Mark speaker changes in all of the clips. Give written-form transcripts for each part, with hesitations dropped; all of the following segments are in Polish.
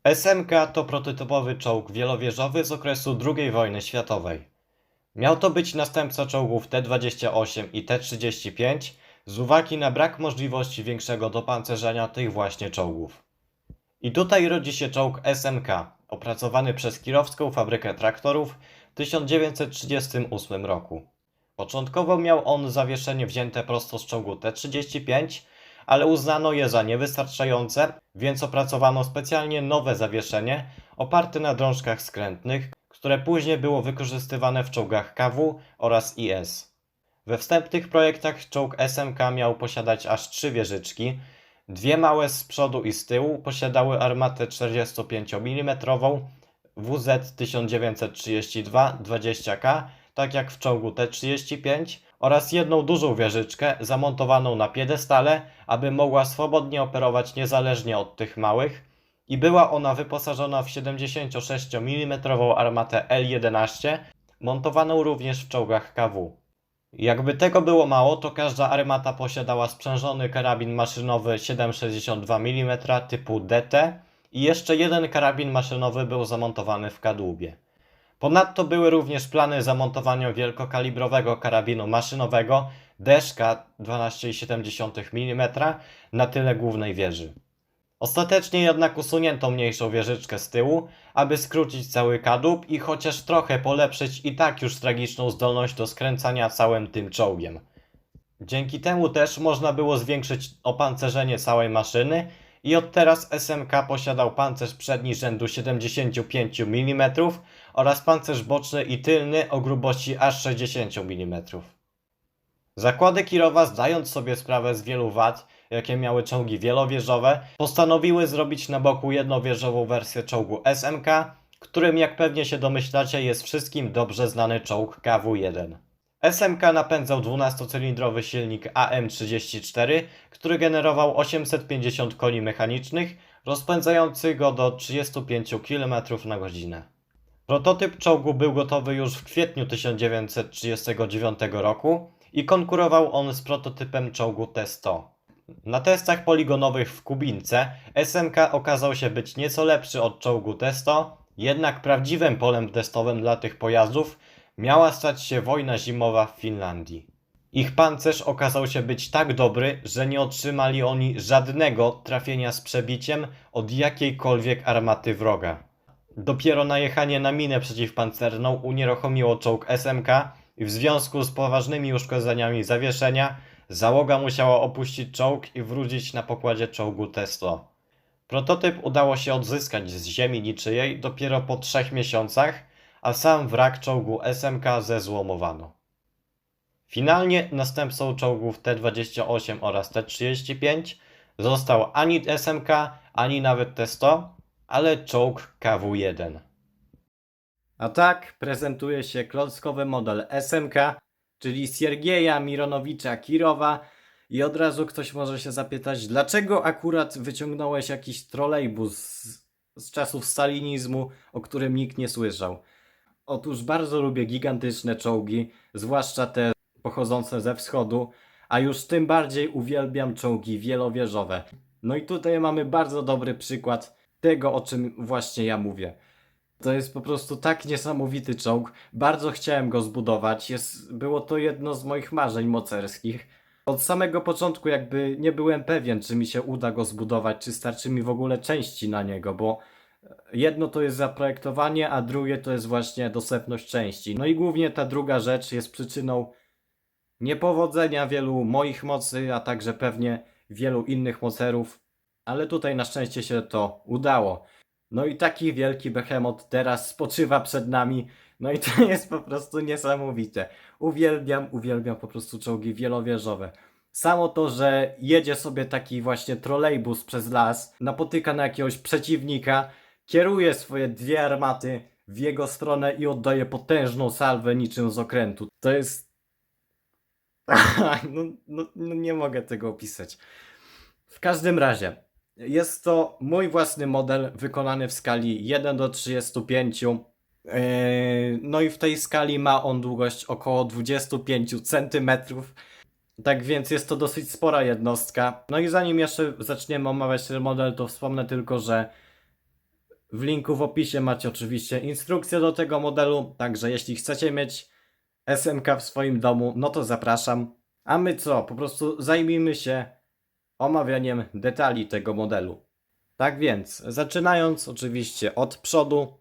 Speaker 1: SMK to prototypowy czołg wielowieżowy z okresu II wojny światowej. Miał to być następca czołgów T-28 i T-35 z uwagi na brak możliwości większego dopancerzenia tych właśnie czołgów. I tutaj rodzi się czołg SMK, opracowany przez Kirowską Fabrykę Traktorów w 1938 roku. Początkowo miał on zawieszenie wzięte prosto z czołgu T-35, ale uznano je za niewystarczające, więc opracowano specjalnie nowe zawieszenie oparte na drążkach skrętnych, które później było wykorzystywane w czołgach KW oraz IS. We wstępnych projektach czołg SMK miał posiadać aż 3 wieżyczki. Dwie małe z przodu i z tyłu posiadały armatę 45 mm WZ-1932-20K, tak jak w czołgu T-35, oraz jedną dużą wieżyczkę zamontowaną na piedestale, aby mogła swobodnie operować niezależnie od tych małych, i była ona wyposażona w 76 mm armatę L11, montowaną również w czołgach KW. Jakby tego było mało, to każda armata posiadała sprzężony karabin maszynowy 7,62 mm typu DT i jeszcze jeden karabin maszynowy był zamontowany w kadłubie. Ponadto były również plany zamontowania wielkokalibrowego karabinu maszynowego DSK 12,7 mm na tyle głównej wieży. Ostatecznie jednak usunięto mniejszą wieżyczkę z tyłu, aby skrócić cały kadłub i chociaż trochę polepszyć i tak już tragiczną zdolność do skręcania całym tym czołgiem. Dzięki temu też można było zwiększyć opancerzenie całej maszyny i od teraz SMK posiadał pancerz przedni rzędu 75 mm oraz pancerz boczny i tylny o grubości aż 60 mm. Zakłady Kirowa, zdając sobie sprawę z wielu wad, jakie miały czołgi wielowieżowe, postanowiły zrobić na boku jednowieżową wersję czołgu SMK, którym, jak pewnie się domyślacie, jest wszystkim dobrze znany czołg KW-1. SMK napędzał 12-cylindrowy silnik AM34, który generował 850 koni mechanicznych, rozpędzający go do 35 km/h. Prototyp czołgu był gotowy już w kwietniu 1939 roku i konkurował on z prototypem czołgu T-100. Na testach poligonowych w Kubince SMK okazał się być nieco lepszy od czołgu T-100, jednak prawdziwym polem testowym dla tych pojazdów miała stać się wojna zimowa w Finlandii. Ich pancerz okazał się być tak dobry, że nie otrzymali oni żadnego trafienia z przebiciem od jakiejkolwiek armaty wroga. Dopiero najechanie na minę przeciwpancerną unieruchomiło czołg SMK i w związku z poważnymi uszkodzeniami zawieszenia załoga musiała opuścić czołg i wrócić na pokładzie czołgu T-100. Prototyp udało się odzyskać z ziemi niczyjej dopiero po 3 miesiącach, a sam wrak czołgu SMK zezłomowano. Finalnie następcą czołgów T-28 oraz T-35 został ani SMK, ani nawet T-100, ale czołg KW-1. A tak prezentuje się klockowy model SMK, czyli Siergieja Mironowicza Kirowa, i od razu ktoś może się zapytać, dlaczego akurat wyciągnąłeś jakiś trolejbus z czasów stalinizmu, o którym nikt nie słyszał. Otóż bardzo lubię gigantyczne czołgi, zwłaszcza te pochodzące ze wschodu, a już tym bardziej uwielbiam czołgi wielowieżowe. No i tutaj mamy bardzo dobry przykład tego, o czym właśnie ja mówię. To jest po prostu tak niesamowity czołg. Bardzo chciałem go zbudować. Było to jedno z moich marzeń mocerskich. Od samego początku jakby nie byłem pewien, czy mi się uda go zbudować, czy starczy mi w ogóle części na niego, bo jedno to jest zaprojektowanie, a drugie to jest właśnie dostępność części. No i głównie ta druga rzecz jest przyczyną niepowodzenia wielu moich mocy, a także pewnie wielu innych mocerów, ale tutaj na szczęście się to udało. No i taki wielki behemoth teraz spoczywa przed nami. No i to jest po prostu niesamowite. Uwielbiam po prostu czołgi wielowieżowe. Samo to, że jedzie sobie taki właśnie trolejbus przez las, napotyka na jakiegoś przeciwnika, kieruje swoje dwie armaty w jego stronę i oddaje potężną salwę niczym z okrętu. To jest... no nie mogę tego opisać. W każdym razie, jest to mój własny model wykonany w skali 1:35. No i w tej skali ma on długość około 25 cm. Tak więc jest to dosyć spora jednostka. No i zanim jeszcze zaczniemy omawiać ten model, to wspomnę tylko, że W linku w opisie macie oczywiście instrukcję do tego modelu, także jeśli chcecie mieć SMK w swoim domu, no to zapraszam. A my co? Po prostu zajmijmy się omawianiem detali tego modelu. Tak więc, zaczynając oczywiście od przodu,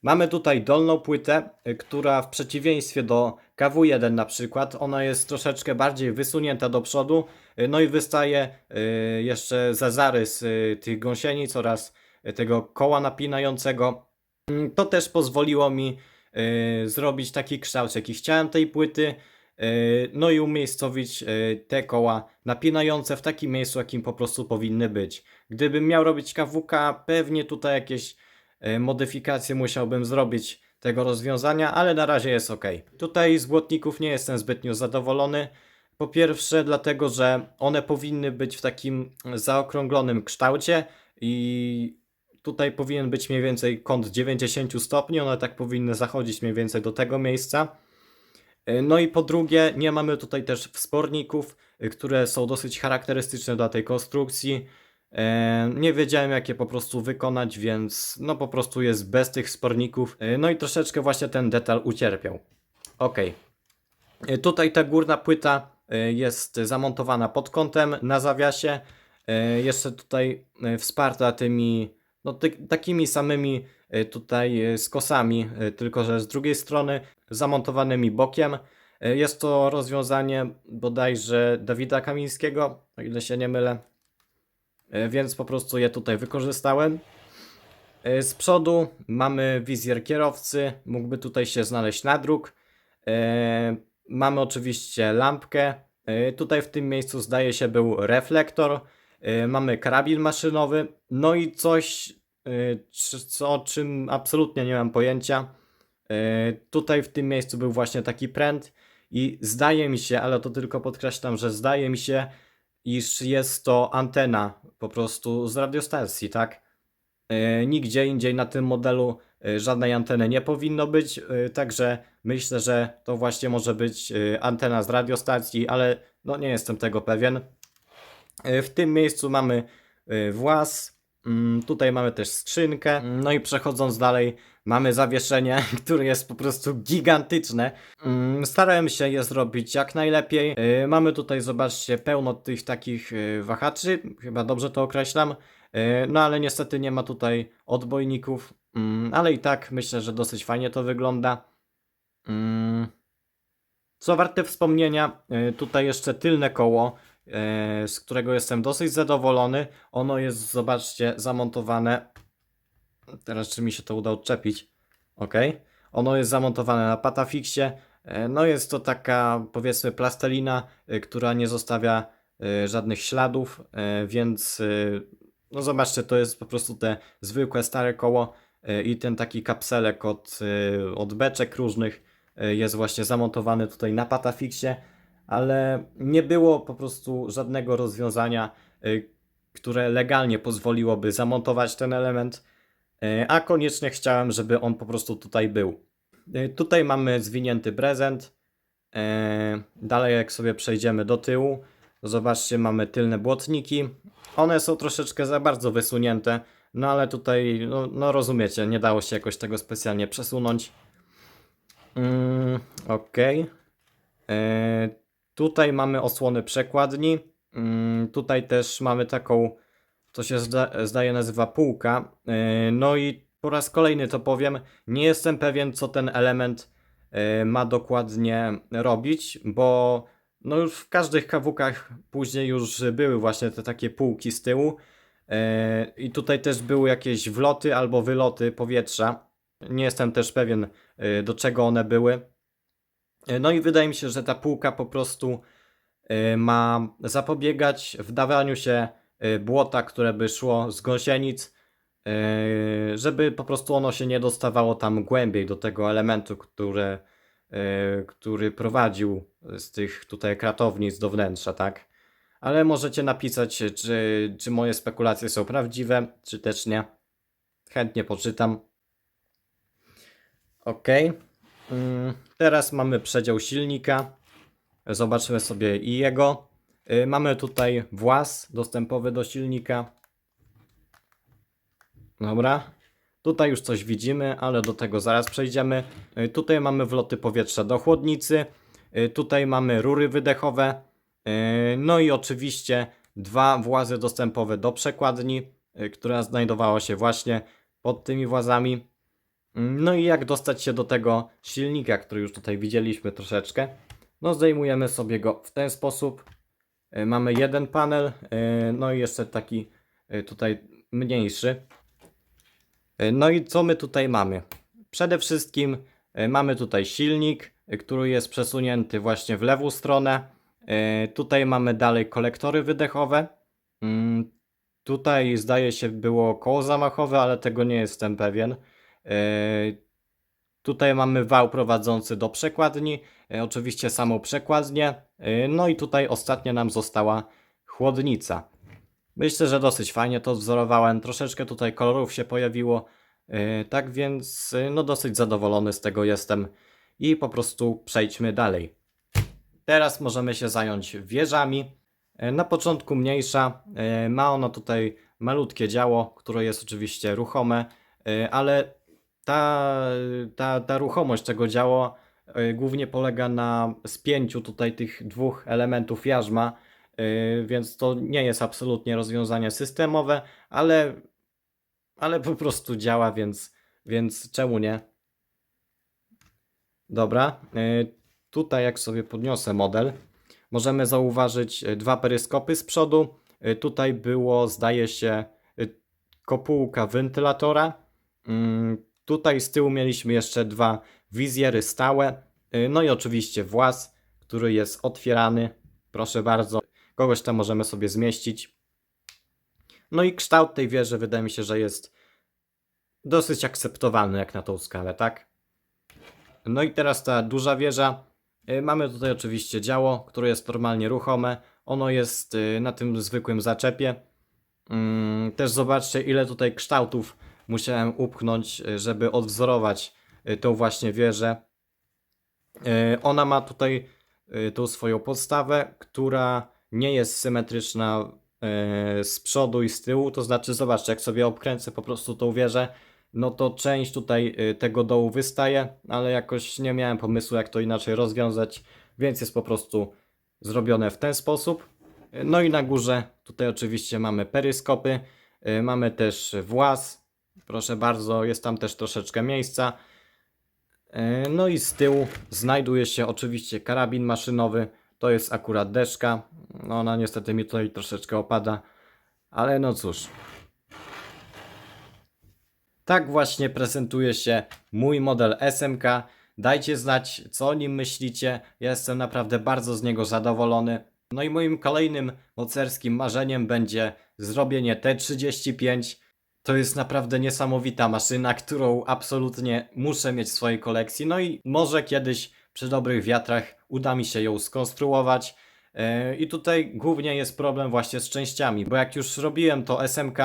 Speaker 1: mamy tutaj dolną płytę, która w przeciwieństwie do KW1 na przykład, ona jest troszeczkę bardziej wysunięta do przodu, no i wystaje jeszcze za zarys tych gąsienic oraz tego koła napinającego. To też pozwoliło mi zrobić taki kształt, jaki chciałem tej płyty, no i umiejscowić te koła napinające w takim miejscu, jakim po prostu powinny być. Gdybym miał robić KWK, pewnie tutaj jakieś modyfikacje musiałbym zrobić tego rozwiązania, ale na razie jest ok. Tutaj z błotników nie jestem zbytnio zadowolony. Po pierwsze dlatego, że one powinny być w takim zaokrąglonym kształcie i tutaj powinien być mniej więcej kąt 90 stopni, one tak powinny zachodzić mniej więcej do tego miejsca. No i po drugie, nie mamy tutaj też wsporników, które są dosyć charakterystyczne dla tej konstrukcji. Nie wiedziałem, jak je po prostu wykonać, więc no po prostu jest bez tych wsporników. No i troszeczkę właśnie ten detal ucierpiał. Ok. Tutaj ta górna płyta jest zamontowana pod kątem na zawiasie. Jeszcze tutaj wsparta tymi no, takimi samymi tutaj skosami, tylko że z drugiej strony zamontowanymi bokiem. Jest to rozwiązanie bodajże Dawida Kamińskiego, o ile się nie mylę, więc po prostu je tutaj wykorzystałem. Z przodu mamy wizjer kierowcy, mógłby tutaj się znaleźć nadruk. Mamy oczywiście lampkę. Tutaj w tym miejscu zdaje się był reflektor. Mamy karabin maszynowy. No i coś, o czym absolutnie nie mam pojęcia. Tutaj w tym miejscu był właśnie taki pręt. I zdaje mi się, ale to tylko podkreślam, że zdaje mi się, iż jest to antena po prostu z radiostacji, tak? Nigdzie indziej na tym modelu żadnej anteny nie powinno być, także myślę, że to właśnie może być antena z radiostacji, ale no nie jestem tego pewien. W tym miejscu mamy włas, tutaj mamy też skrzynkę, no i przechodząc dalej mamy zawieszenie, które jest po prostu gigantyczne. Starałem się je zrobić jak najlepiej. Mamy tutaj, zobaczcie, pełno tych takich wahaczy, chyba dobrze to określam. No ale niestety nie ma tutaj odbojników, ale i tak myślę, że dosyć fajnie to wygląda. Co warte wspomnienia, tutaj jeszcze tylne koło, z którego jestem dosyć zadowolony. Ono jest, zobaczcie, zamontowane. Teraz czy mi się to uda odczepić? Ok. Ono jest zamontowane na Patafixie. No jest to taka, powiedzmy, plastelina, która nie zostawia żadnych śladów, więc no zobaczcie, to jest po prostu te zwykłe stare koło i ten taki kapselek od beczek różnych jest właśnie zamontowany tutaj na Patafixie, ale nie było po prostu żadnego rozwiązania, które legalnie pozwoliłoby zamontować ten element, a koniecznie chciałem, żeby on po prostu tutaj był. Tutaj mamy zwinięty prezent. Dalej jak sobie przejdziemy do tyłu, zobaczcie, mamy tylne błotniki. One są troszeczkę za bardzo wysunięte, no ale tutaj, no rozumiecie, nie dało się jakoś tego specjalnie przesunąć. Ok. Tutaj mamy osłony przekładni. Tutaj też mamy taką, to się zdaje nazywa półka. No i po raz kolejny to powiem, nie jestem pewien, co ten element ma dokładnie robić, bo no już w każdych kawukach później już były właśnie te takie półki z tyłu i tutaj też były jakieś wloty albo wyloty powietrza. Nie jestem też pewien, do czego one były. No i wydaje mi się, że ta półka po prostu ma zapobiegać wdawaniu się błota, które by szło z gąsienic, żeby po prostu ono się nie dostawało tam głębiej do tego elementu, który prowadził z tych tutaj kratownic do wnętrza, tak? Ale możecie napisać, czy moje spekulacje są prawdziwe, czy też nie. Chętnie poczytam. Ok. Teraz mamy przedział silnika. Zobaczymy sobie i jego. Mamy tutaj włas dostępowy do silnika. Dobra. Tutaj już coś widzimy, ale do tego zaraz przejdziemy. Tutaj mamy wloty powietrza do chłodnicy. Tutaj mamy rury wydechowe. No i oczywiście dwa włazy dostępowe do przekładni, która znajdowała się właśnie pod tymi włazami. No i jak dostać się do tego silnika, który już tutaj widzieliśmy troszeczkę. No zdejmujemy sobie go w ten sposób. Mamy jeden panel, no i jeszcze taki tutaj mniejszy. No i co my tutaj mamy? Przede wszystkim mamy tutaj silnik, który jest przesunięty właśnie w lewą stronę. Tutaj mamy dalej kolektory wydechowe. Tutaj zdaje się było koło zamachowe, ale tego nie jestem pewien. Tutaj mamy wał prowadzący do przekładni, oczywiście samą przekładnię. No i tutaj ostatnio nam została chłodnica. Myślę, że dosyć fajnie to wzorowałem. Troszeczkę tutaj kolorów się pojawiło. Tak więc no dosyć zadowolony z tego jestem. I po prostu przejdźmy dalej. Teraz możemy się zająć wieżami. Na początku mniejsza. Ma ona tutaj malutkie działo, które jest oczywiście ruchome, ale ta ruchomość tego działo głównie polega na spięciu tutaj tych dwóch elementów jarzma, więc to nie jest absolutnie rozwiązanie systemowe, ale po prostu działa, więc czemu nie? Dobra, tutaj jak sobie podniosę model, możemy zauważyć dwa peryskopy z przodu. Tutaj było, zdaje się, kopułka wentylatora. Tutaj z tyłu mieliśmy jeszcze dwa wizjery stałe. No i oczywiście właz, który jest otwierany. Proszę bardzo, kogoś tam możemy sobie zmieścić. No i kształt tej wieży wydaje mi się, że jest dosyć akceptowalny jak na tą skalę, tak? No i teraz ta duża wieża. Mamy tutaj oczywiście działo, które jest normalnie ruchome. Ono jest na tym zwykłym zaczepie. Też zobaczcie, ile tutaj kształtów musiałem upchnąć, żeby odwzorować tą właśnie wieżę. Ona ma tutaj tą swoją podstawę, która nie jest symetryczna z przodu i z tyłu. To znaczy, zobaczcie, jak sobie obkręcę po prostu tą wieżę, no to część tutaj tego dołu wystaje, ale jakoś nie miałem pomysłu, jak to inaczej rozwiązać, więc jest po prostu zrobione w ten sposób. No i na górze tutaj oczywiście mamy peryskopy, mamy też właz, proszę bardzo, jest tam też troszeczkę miejsca. No i z tyłu znajduje się oczywiście karabin maszynowy, to jest akurat deszka, no ona niestety mi tutaj troszeczkę opada, ale no cóż. Tak właśnie prezentuje się mój model SMK. Dajcie znać, co o nim myślicie. Ja jestem naprawdę bardzo z niego zadowolony. No i moim kolejnym mocerskim marzeniem będzie zrobienie T35. To jest naprawdę niesamowita maszyna, którą absolutnie muszę mieć w swojej kolekcji. No i może kiedyś przy dobrych wiatrach uda mi się ją skonstruować. I tutaj głównie jest problem właśnie z częściami, bo jak już robiłem to SMK,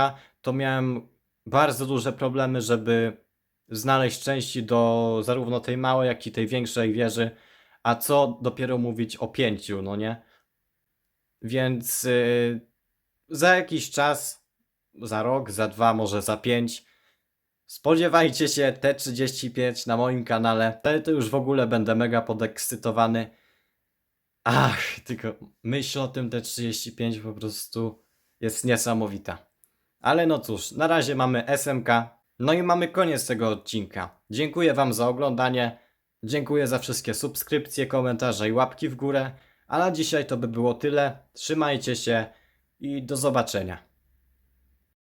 Speaker 1: to miałem bardzo duże problemy, żeby znaleźć części do zarówno tej małej, jak i tej większej wieży, a co dopiero mówić o 5, no nie? Więc za jakiś czas, za rok, za 2, może za 5, spodziewajcie się T35 na moim kanale. Wtedy to już w ogóle będę mega podekscytowany. Ach, tylko myśl o tym T35 po prostu jest niesamowita. Ale no cóż, na razie mamy SMK. No i mamy koniec tego odcinka. Dziękuję Wam za oglądanie. Dziękuję za wszystkie subskrypcje, komentarze i łapki w górę. A na dzisiaj to by było tyle. Trzymajcie się i do zobaczenia.